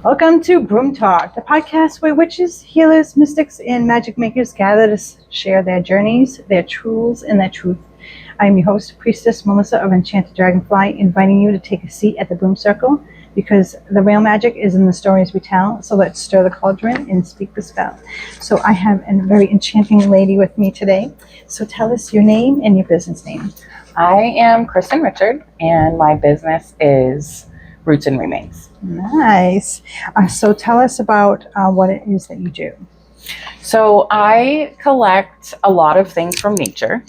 Welcome to Broom Talk, the podcast where witches, healers, mystics, and magic makers gather to share their journeys, their tools, and their truth. I'm your host, Priestess Melissa of Enchanted Dragonfly, inviting you to take a seat at the Broom Circle because the real magic is in the stories we tell. So let's stir the cauldron and speak the spell. So I have a very enchanting lady with me today. So tell us your name and your business name. I am Kristen Richards, and my business is Roots and Remains. Nice. So tell us about what it is that you do. So I collect a lot of things from nature,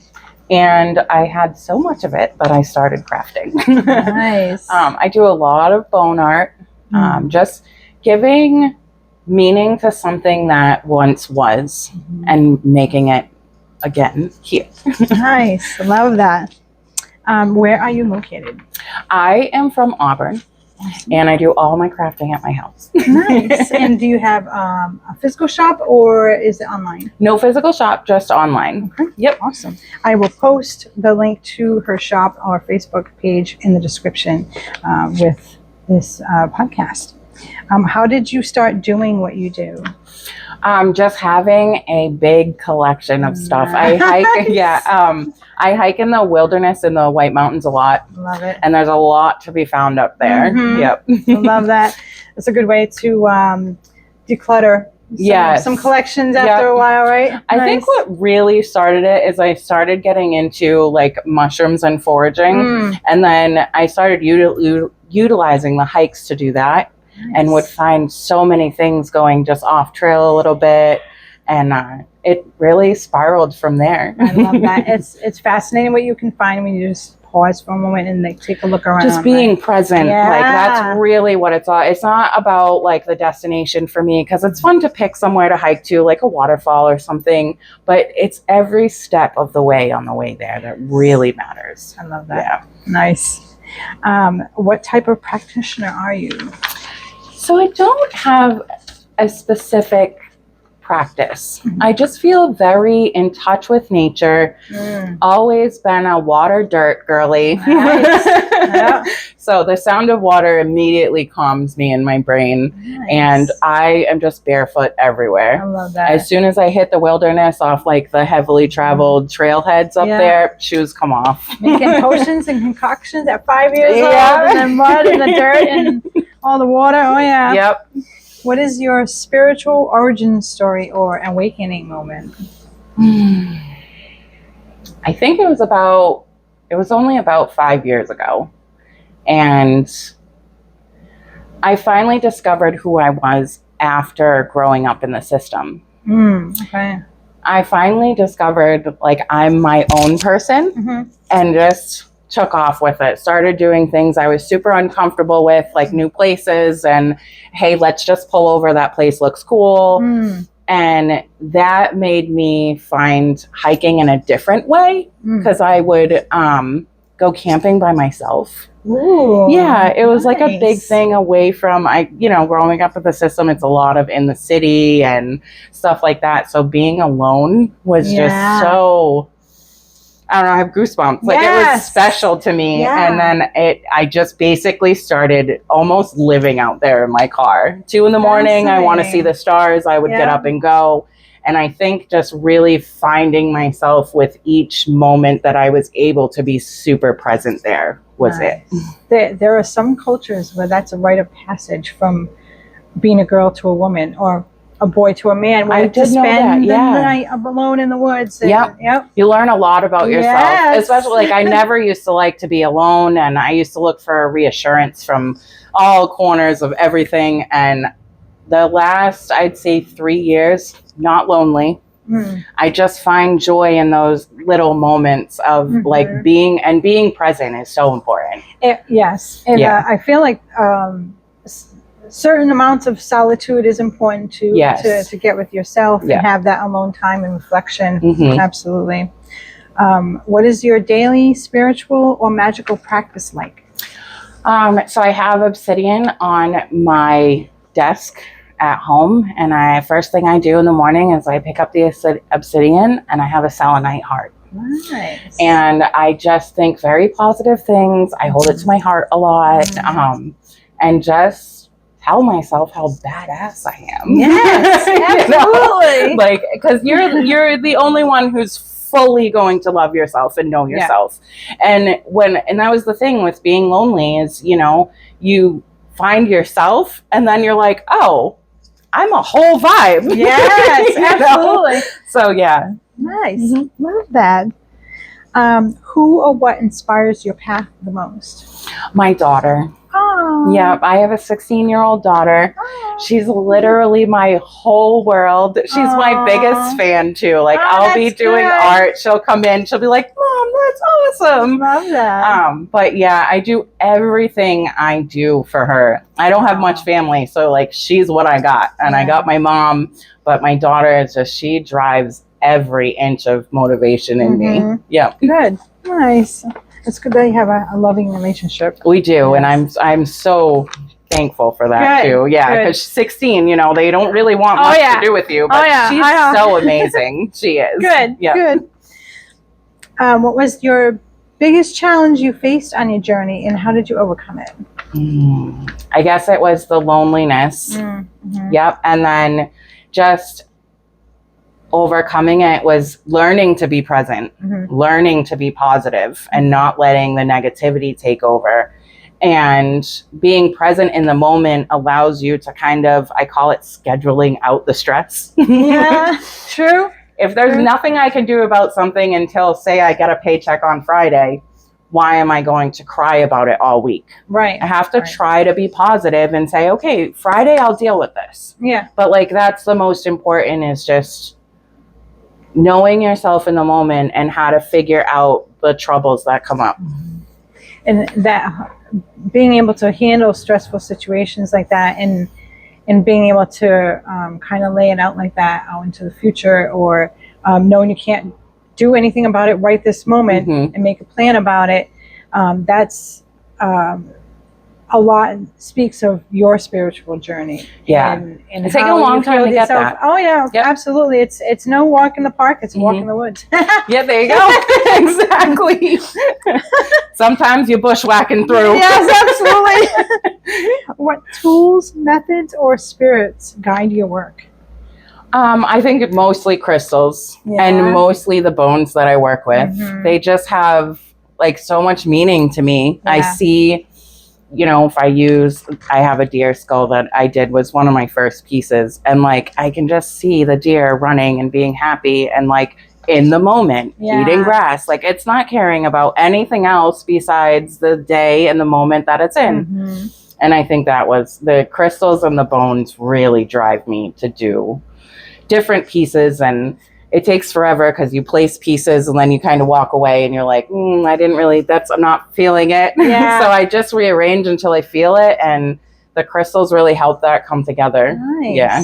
and I had so much of it that I started crafting. Nice. I do a lot of bone art, just giving meaning to something that once was and making it again here. Nice. Love that. Where are you located? I am from Auburn. Awesome. And I do all my crafting at my house. Nice. And do you have a physical shop or is it online? No physical shop, just online. Okay. Yep. Awesome. I will post the link to her shop or Facebook page in the description with this podcast. How did you start doing what you do? Just having a big collection of stuff. I hike, I hike in the wilderness in the White Mountains a lot. Love it. And there's a lot to be found up there. Mm-hmm. Yep. I love that. It's a good way to declutter some collections after a while, right? I think what really started it is I started getting into like mushrooms and foraging. And then I started utilizing the hikes to do that. Nice. And would find so many things going just off trail a little bit, and it really spiraled from there. I love that. It's fascinating what you can find when you just pause for a moment and like take a look around. Just being present, yeah. Like that's really what it's all. It's not about like the destination for me because it's fun to pick somewhere to hike to, like a waterfall or something. But it's every step of the way on the way there that really matters. I love that. Yeah. Nice. What type of practitioner are you? So I don't have a specific practice. I just feel very in touch with nature. Always been a water dirt girly. Nice. Yeah. So the sound of water immediately calms me in my brain. Nice. And I am just barefoot everywhere. I love that. As soon as I hit the wilderness off like the heavily traveled trailheads up there, shoes come off. Making potions and concoctions at 5 years old, and then mud and the dirt and all the water. Oh yeah. Yep. What is your spiritual origin story or awakening moment? I think it was only about 5 years ago. And I finally discovered who I was after growing up in the system. Okay. I finally discovered like I'm my own person and just took off with it. Started doing things I was super uncomfortable with, like new places and hey, let's just pull over. That place looks cool. And that made me find hiking in a different way because I would go camping by myself. Ooh, yeah, it was like a big thing away from, growing up with the system, it's a lot of in the city and stuff like that. So being alone was just so, I don't know, I have goosebumps. Like it was special to me. Yeah. And then I just basically started almost living out there in my car. 2 a.m, I want to see the stars. I would get up and go. And I think just really finding myself with each moment that I was able to be super present there was it. There are some cultures where that's a rite of passage from being a girl to a woman or a boy to a man. I did know that, the night alone in the woods. And, yep. You learn a lot about yourself. Especially like I never used to like to be alone, and I used to look for reassurance from all corners of everything. And the last, I'd say 3 years, not lonely. I just find joy in those little moments of like being present is so important. Yes. And I feel like certain amounts of solitude is important to get with yourself and have that alone time and reflection. Absolutely. What is your daily spiritual or magical practice like? So I have obsidian on my desk at home, and first thing I do in the morning is I pick up the obsidian and I have a selenite heart. Nice. And I just think very positive things. I hold it to my heart a lot, and just tell myself how badass I am. Yes, absolutely. You know? Like, because you're the only one who's fully going to love yourself and know yourself. And that was the thing with being lonely is, you know, you find yourself and then you're like, oh, I'm a whole vibe. Yes, absolutely. So yeah. Nice. Love that. Who or what inspires your path the most? My daughter. Oh. Yeah, I have a 16-year-old daughter. Oh. She's literally my whole world. She's my biggest fan too. Like I'll be doing art. She'll come in. She'll be like, Mom, that's awesome. Love that. But yeah, I do everything I do for her. I don't have much family. So like she's what I got. And I got my mom, but my daughter is just, she drives every inch of motivation in me. Yeah. Good. Nice. It's good that you have a loving relationship. We do, and I'm so thankful for that too. Yeah, because 16, you know, they don't really want much to do with you, but she's so amazing. She is. Good. Yeah. Good. What was your biggest challenge you faced on your journey, and how did you overcome it? I guess it was the loneliness. Yep, and then just overcoming it was learning to be present, learning to be positive and not letting the negativity take over. And being present in the moment allows you to kind of, I call it scheduling out the stress. Yeah, true. If there's nothing I can do about something until, say, I get a paycheck on Friday, why am I going to cry about it all week? Right. I have to try to be positive and say, okay, Friday I'll deal with this. Yeah. But like, that's the most important, is just knowing yourself in the moment and how to figure out the troubles that come up. And that being able to handle stressful situations like that, and being able to kind of lay it out like that out into the future, or knowing you can't do anything about it right this moment and make a plan about it, that's a lot speaks of your spiritual journey. Yeah. And it's taken a long time to get that. Oh yeah, absolutely. It's no walk in the park, it's a walk in the woods. Yeah, there you go. Exactly. Sometimes you're bushwhacking through. Yes, absolutely. What tools, methods, or spirits guide your work? I think mostly crystals and mostly the bones that I work with. They just have like so much meaning to me. I see, you know, if I have a deer skull that I did, was one of my first pieces, and like I can just see the deer running and being happy and like in the moment eating grass. Like it's not caring about anything else besides the day and the moment that it's in. And I think that was the crystals and the bones really drive me to do different pieces. And it takes forever because you place pieces and then you kind of walk away and you're like, I didn't really, I'm not feeling it. Yeah. So I just rearrange until I feel it. And the crystals really help that come together. Nice. Yeah.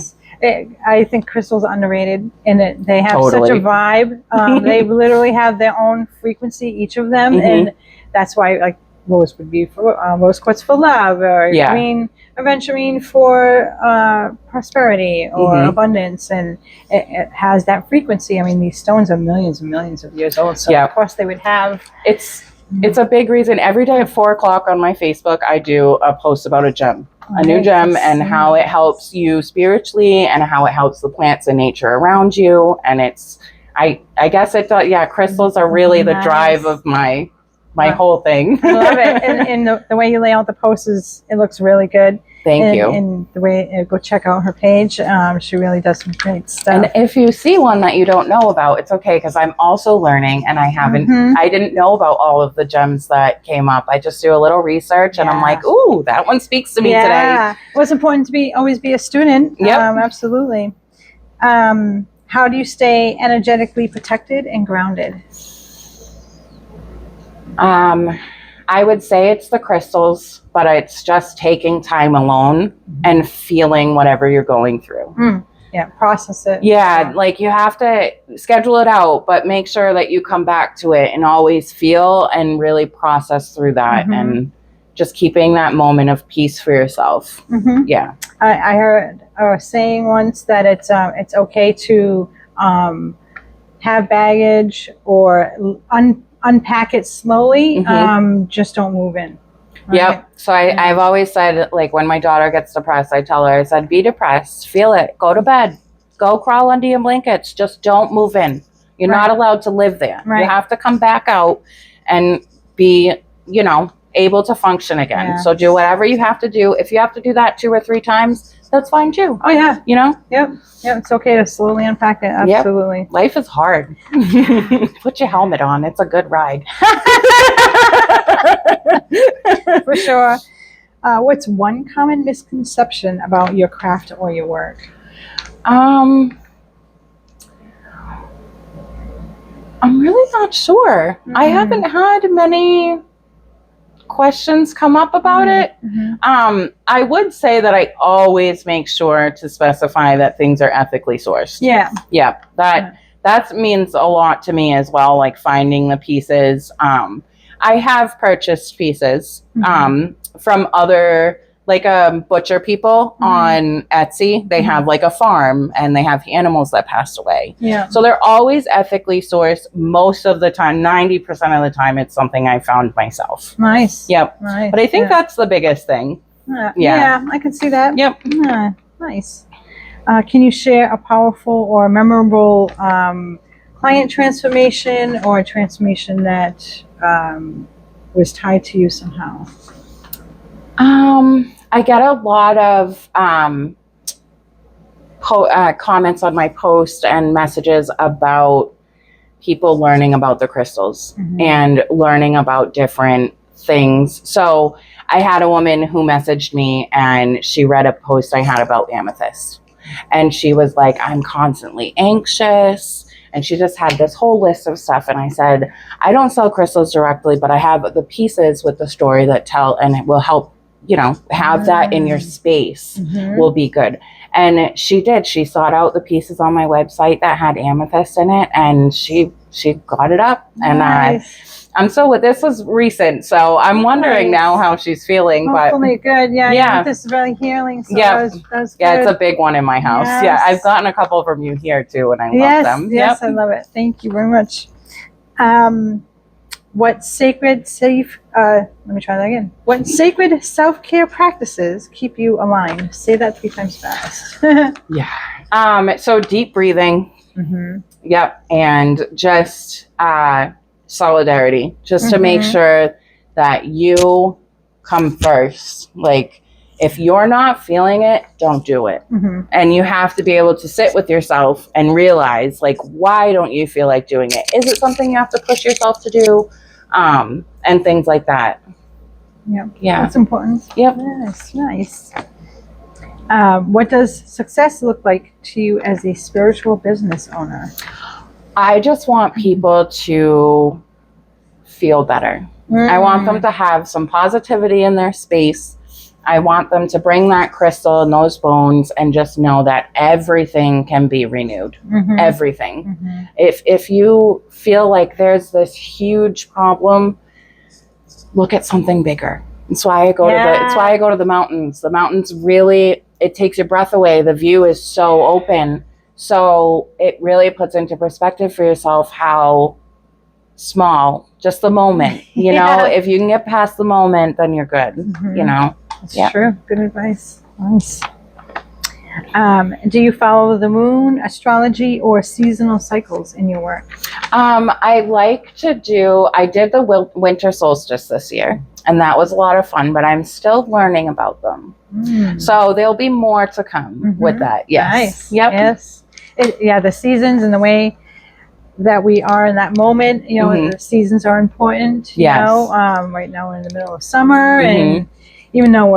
I think crystals are underrated, and they have such a vibe. They literally have their own frequency, each of them. And that's why, like, rose would be for rose quartz for love, or green aventurine for prosperity or abundance, and it has that frequency. I mean, these stones are millions and millions of years old, so of course they would have. It's a big reason. Every day at 4:00 on my Facebook, I do a post about a gem, a new gem, and how it helps you spiritually and how it helps the plants and nature around you. And I guess it does. Yeah, crystals are really the drive of my whole thing. I love it. And the way you lay out the posts it looks really good. Thank you. And the way, go check out her page. She really does some great stuff. And if you see one that you don't know about, it's okay, because I'm also learning, and I didn't know about all of the gems that came up. I just do a little research and I'm like, ooh, that one speaks to me today. Well, it's important to always be a student. Absolutely. How do you stay energetically protected and grounded? I would say it's the crystals, but it's just taking time alone and feeling whatever you're going through. Yeah, process it. Yeah, like you have to schedule it out, but make sure that you come back to it and always feel and really process through that, and just keeping that moment of peace for yourself. Yeah. I heard a saying once that it's okay to have baggage or unpack it slowly. Just don't move in. Right. Yep. So I've always said, like, when my daughter gets depressed, I tell her, I said, be depressed, feel it, go to bed, go crawl under your blankets, just don't move in. You're not allowed to live there. You have to come back out and be, you know, able to function again. Yeah. So do whatever you have to do. If you have to do that 2 or 3 times, that's fine too. Oh yeah. You know? Yep. It's okay to slowly unpack it. Absolutely. Yep. Life is hard. Put your helmet on. It's a good ride. For sure. What's one common misconception about your craft or your work? I'm really not sure. I haven't had many questions come up about it. I would say that I always make sure to specify that things are ethically sourced. Yeah. That means a lot to me as well, like finding the pieces. I have purchased pieces from other, like butcher people on Etsy. They have like a farm and they have animals that passed away. Yeah. So they're always ethically sourced. Most of the time, 90% of the time, it's something I found myself. Nice. Yep. Nice. But I think that's the biggest thing. Yeah, I can see that. Yep. Nice. Can you share a powerful or memorable client transformation or a transformation that was tied to you somehow? I get a lot of comments on my post and messages about people learning about the crystals and learning about different things. So I had a woman who messaged me and she read a post I had about amethyst. And she was like, I'm constantly anxious. And she just had this whole list of stuff. And I said, I don't sell crystals directly, but I have the pieces with the story that tell, and it will help, you know, have that in your space will be good. And she did. She sought out the pieces on my website that had amethyst in it, and she got it up. And I'm so, this was recent, so I'm wondering now how she's feeling. Hopefully good. Yeah. This is really healing. So Yeah. that's Yeah, good. it's a big one in my house. Yes. Yeah, I've gotten a couple from you here too, and I love them. Yes, I love it. Thank you very much. What sacred What sacred self-care practices keep you aligned? Say that 3 times fast. Yeah. So deep breathing. Yep. And just solidarity, just to make sure that you come first. Like, if you're not feeling it, don't do it. And you have to be able to sit with yourself and realize, like, why don't you feel like doing it? Is it something you have to push yourself to do? And things like that. Yeah. Yeah. That's important. Yep. Yes, nice. What does success look like to you as a spiritual business owner? I just want people to feel better. I want them to have some positivity in their space. I want them to bring that crystal and those bones and just know that everything can be renewed. Everything. If you feel like there's this huge problem, look at something bigger. That's why I go to the mountains. The mountains really, it takes your breath away. The view is so open. So it really puts into perspective for yourself how small, just the moment, you know, if you can get past the moment, then you're good, you know. That's true. Good advice. Nice. Do you follow the moon, astrology, or seasonal cycles in your work? I did the winter solstice this year, and that was a lot of fun, but I'm still learning about them. So there'll be more to come with that. Yes. Nice. Yep. Yes. The seasons and the way that we are in that moment, you know, the seasons are important, you know. Right now we're in the middle of summer, and even though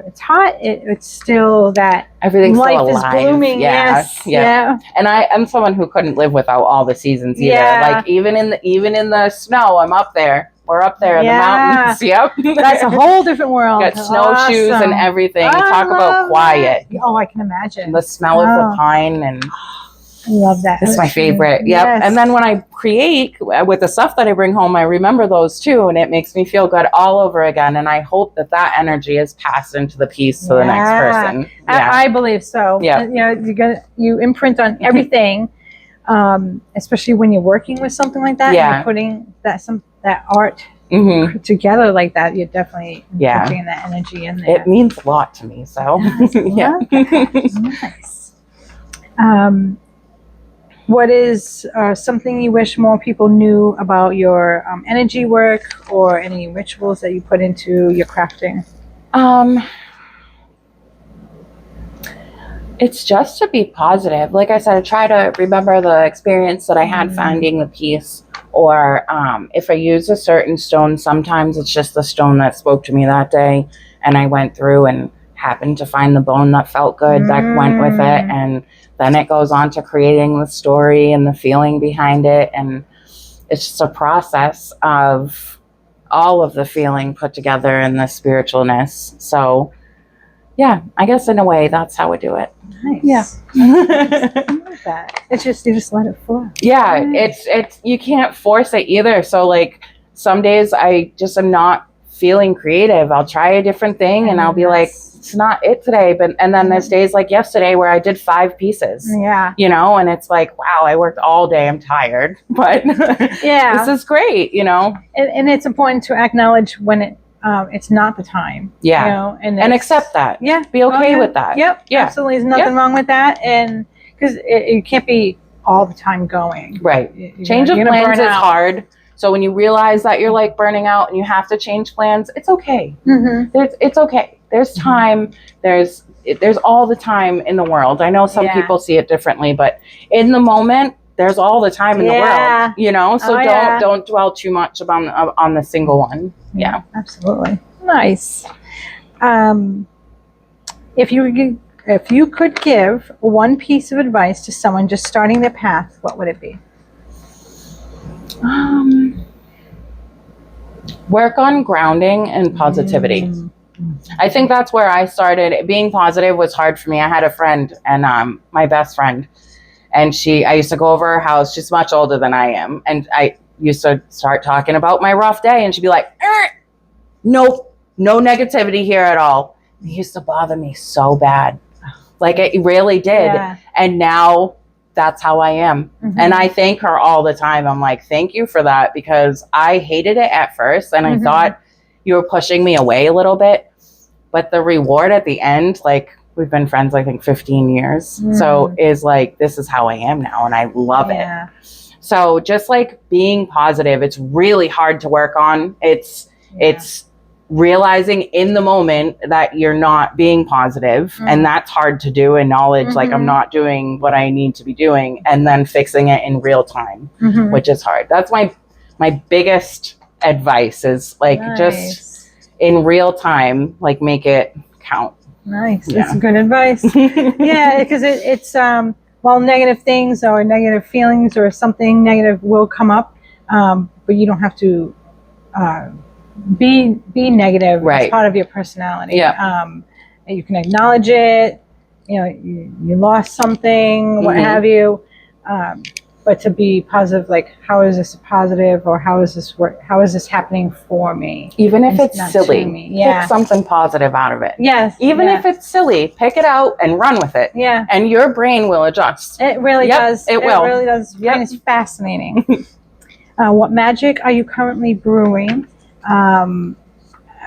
it's hot, it's still that everything's life still is alive. blooming. Yeah. And I'm someone who couldn't live without all the seasons either. Like even in the snow, I'm up there. We're up there in the mountains. Yep. That's a whole different world. Got snowshoes and everything. Talk about quiet. That. Oh, I can imagine. The smell of the pine, and I love that. It's my favorite. Yep. Yes. And then when I create with the stuff that I bring home, I remember those too, and it makes me feel good all over again. And I hope that energy is passed into the piece to the next person. Yeah. I believe so. Yeah. You know, you imprint on everything, especially when you're working with something like that. Yeah. And you're putting that art together like that, you're definitely putting that energy in there. It means a lot to me. So Nice. What is something you wish more people knew about your energy work, or any rituals that you put into your crafting? It's just to be positive. Like I said, I try to remember the experience that I had finding the piece. Or if I use a certain stone, sometimes it's just the stone that spoke to me that day, and I went through and happened to find the bone that felt good, that went with it, and then it goes on to creating the story and the feeling behind it. And it's just a process of all of the feeling put together in the spiritualness. So yeah, I guess in a way that's how I do it. Nice. Yeah. I love that. It's just, you just let it flow. Yeah, it's you can't force it either. So like some days I just am not feeling creative. I'll try a different thing and I'll be like, it's not it today. And then there's days like yesterday where I did 5 pieces. Yeah. You know, and it's like, wow, I worked all day. I'm tired. But this is great, you know. And it's important to acknowledge when it's not the time. Yeah. You know, and accept that. Yeah. Be okay with that. Yep. Yeah. Absolutely. There's nothing wrong with that. And because it can't be all the time going. Right. Change of plans is hard. So when you realize that you're like burning out and you have to change plans, it's okay. It's okay. There's time. There's all the time in the world. I know some people see it differently, but in the moment, there's all the time in the world, you know? So don't dwell too much on the single one. Yeah. Absolutely. Nice. If you could give one piece of advice to someone just starting their path, what would it be? Work on grounding and positivity. I think that's where I started. Being positive was hard for me. I had a friend, and my best friend, and I used to go over her house. She's much older than I am, and I used to start talking about my rough day, and she'd be like, nope, no negativity here at all. It used to bother me so bad. Like it really did. Yeah. And now that's how I am. And I thank her all the time. I'm like, thank you for that, because I hated it at first, and I thought you were pushing me away a little bit. But the reward at the end, like, we've been friends, I think, 15 years. So is like, this is how I am now, and I love it. So just like being positive, it's really hard to work on. It's realizing in the moment that you're not being positive, and that's hard to do, and knowledge like I'm not doing what I need to be doing, and then fixing it in real time, which is hard. That's my biggest advice, is like just in real time, like make it count. Nice. That's good advice. Yeah, because it's while negative things or negative feelings or something negative will come up, but you don't have to be negative. It's part of your personality. You can acknowledge it. You know, you lost something, what have you, but to be positive, like, how is this positive, or how is this happening for me, even if it's silly. Pick something positive out of it. Even if it's silly, pick it out and run with it. And your brain will adjust. It really does. It will. It really does. It's fascinating. What magic are you currently brewing?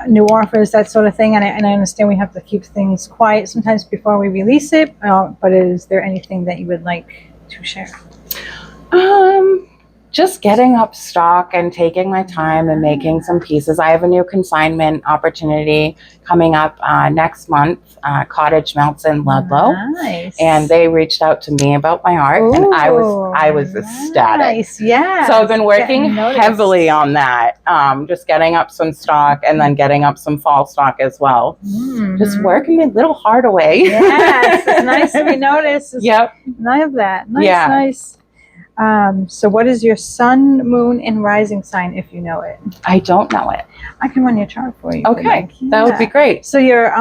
New offers, that sort of thing, and I understand we have to keep things quiet sometimes before we release it, but is there anything that you would like to share? Just getting up stock and taking my time and making some pieces. I have a new consignment opportunity coming up next month, Cottage Melts in Ludlow. Nice. And they reached out to me about my art. Ooh, and I was ecstatic. Nice. Yeah. So I've been working heavily on that. Just getting up some stock, and then getting up some fall stock as well. Just working a little hard away. Yes. It's nice to be noticed. None of that. Nice. So what is your sun, moon, and rising sign, if you know it? I don't know it. I can run your chart for you. Okay, that would be great. So your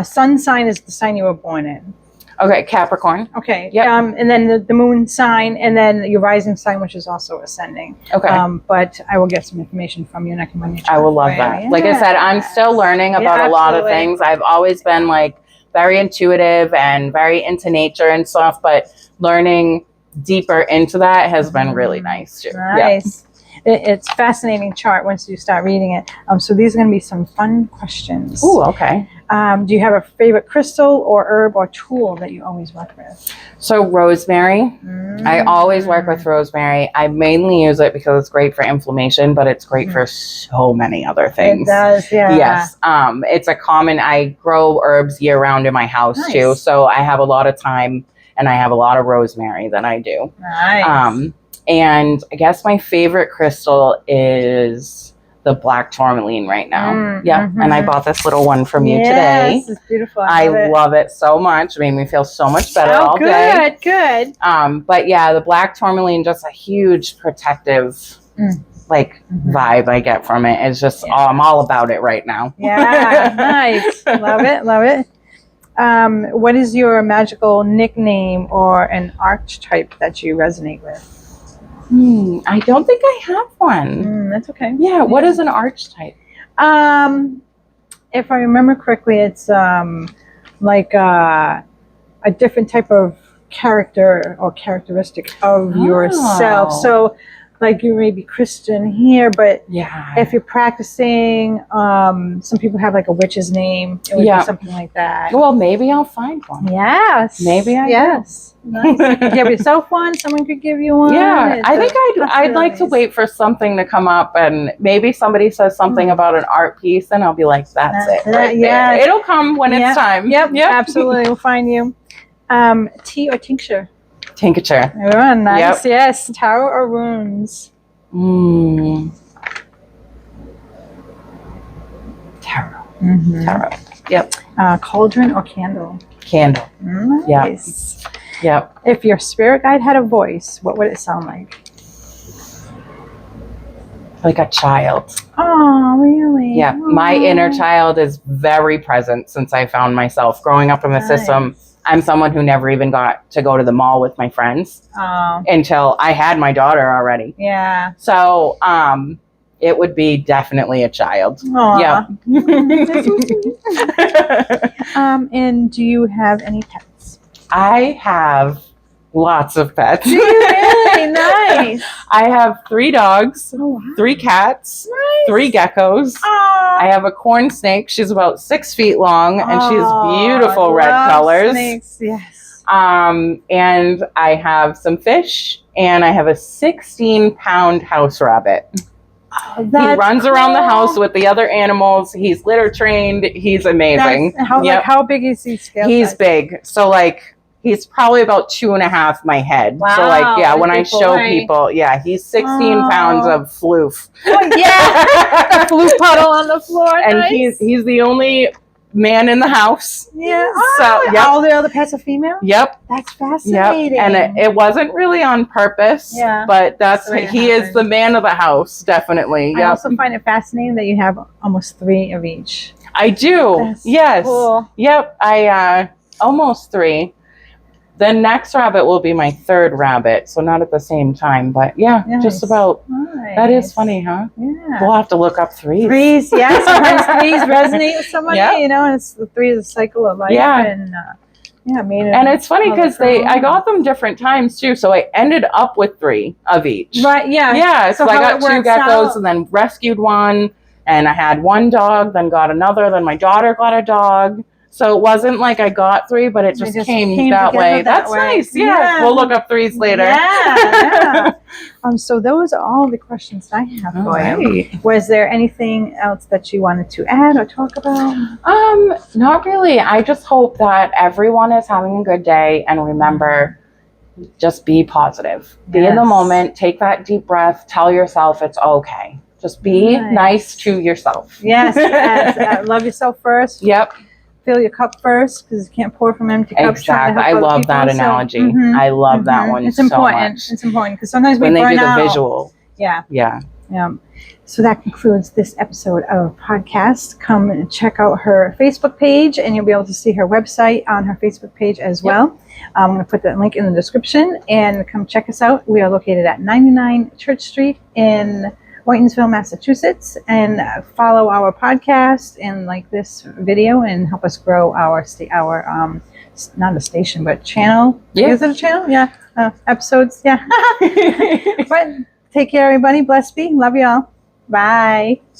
sun sign is the sign you were born in. Okay, Capricorn. Okay. And then the moon sign, and then your rising sign, which is also ascending. Okay. But I will get some information from you, and I can run your chart. I will love that. Like I said, I'm still learning about a lot of things. I've always been like very intuitive and very into nature and stuff, but learning deeper into that has been really nice too. Nice. It's a fascinating chart once you start reading it. So these are going to be some fun questions. Ooh, okay. Do you have a favorite crystal or herb or tool that you always work with? So rosemary. I always work with rosemary. I mainly use it because it's great for inflammation, but it's great for so many other things. It does, yeah. Yes. It's a common, I grow herbs year round in my house too. So I have a lot of time and I have a lot of rosemary that I do. Nice. And I guess my favorite crystal is the black tourmaline right now. And I bought this little one from you today. Yes, it's beautiful. I love it so much. It made me feel so much better all day. Good. But yeah, the black tourmaline, just a huge protective vibe I get from it. It's just I'm all about it right now. Yeah, nice. Love it. What is your magical nickname or an archetype that you resonate with? I don't think I have one. That's okay. Yeah, what is an archetype? If I remember correctly, it's like a different type of character or characteristic of yourself. So like you may be Kristen here, but if you're practicing, some people have like a witch's name. It would be something like that. Well, maybe I'll find one. Yes. Maybe I Nice. You could give yourself one. Someone could give you one. Yeah, I think I'd like to wait for something to come up, and maybe somebody says something about an art piece, and I'll be like, that's it. Right there. It'll come when it's time. Yep. Absolutely. We'll find you. Tea or tincture? Tincture. Oh, nice. Yes. Tarot or runes? Tarot. Tarot. Yep. Cauldron or candle? Candle. Nice. Yep. If your spirit guide had a voice, what would it sound like? Like a child. Oh, really? Yeah. My inner child is very present since I found myself. Growing up in the system, I'm someone who never even got to go to the mall with my friends until I had my daughter already. Yeah. So it would be definitely a child. Yeah. And do you have any pets? I have lots of pets. Do you really? Nice. I have 3 dogs, 3 cats, 3 geckos. I have a corn snake. She's about 6 feet long, and she has beautiful red colors. Snakes. Yes. And I have some fish, and I have a 16-pound house rabbit. He runs around the house with the other animals. He's litter trained. He's amazing. How big is he? He's big. So he's probably about 2.5 my head. Wow, so when I show people, he's 16 pounds of floof. Oh, yeah. Floof puddle on the floor. And he's the only man in the house. Yeah. So all the other pets are female? Yep. That's fascinating. Yep. And it wasn't really on purpose. Yeah. But he is the man of the house, definitely. I also find it fascinating that you have almost 3 of each. I do. That's yes. Cool. Yep. I almost 3. The next rabbit will be my 3rd rabbit, so not at the same time, but just about. Nice. That is funny, huh? Yeah. We'll have to look up 3s. 3s, yeah. Sometimes 3s resonate with somebody, and it's the 3 is a cycle of life. Yeah. And and it's funny because I got them different times too, so I ended up with 3 of each. Right. Yeah. Yeah. So I got 2 geckos and then rescued one, and I had 1 dog, then got another, then my daughter got a dog. So it wasn't like I got 3, but it just came that way. That's nice. Yeah. We'll look up 3s later. Yeah. So those are all the questions I have for you. Was there anything else that you wanted to add or talk about? Not really. I just hope that everyone is having a good day, and remember, just be positive. Be in the moment. Take that deep breath. Tell yourself it's okay. Just be nice to yourself. Yes. Love yourself first. Yep. Fill your cup first, because you can't pour from empty cups. Exactly. I love that analogy. I love that one so much. It's important because sometimes when they do the visual. Yeah. Yeah. So that concludes this episode of podcast. Come and check out her Facebook page, and you'll be able to see her website on her Facebook page as well. I'm going to put that link in the description, and come check us out. We are located at 99 Church Street in Whitensville, Massachusetts, and follow our podcast and like this video and help us grow our not a station, but channel. Yeah. Is it a channel? Yeah. Episodes. Yeah. But Take care, everybody. Bless be. Love you all. Bye.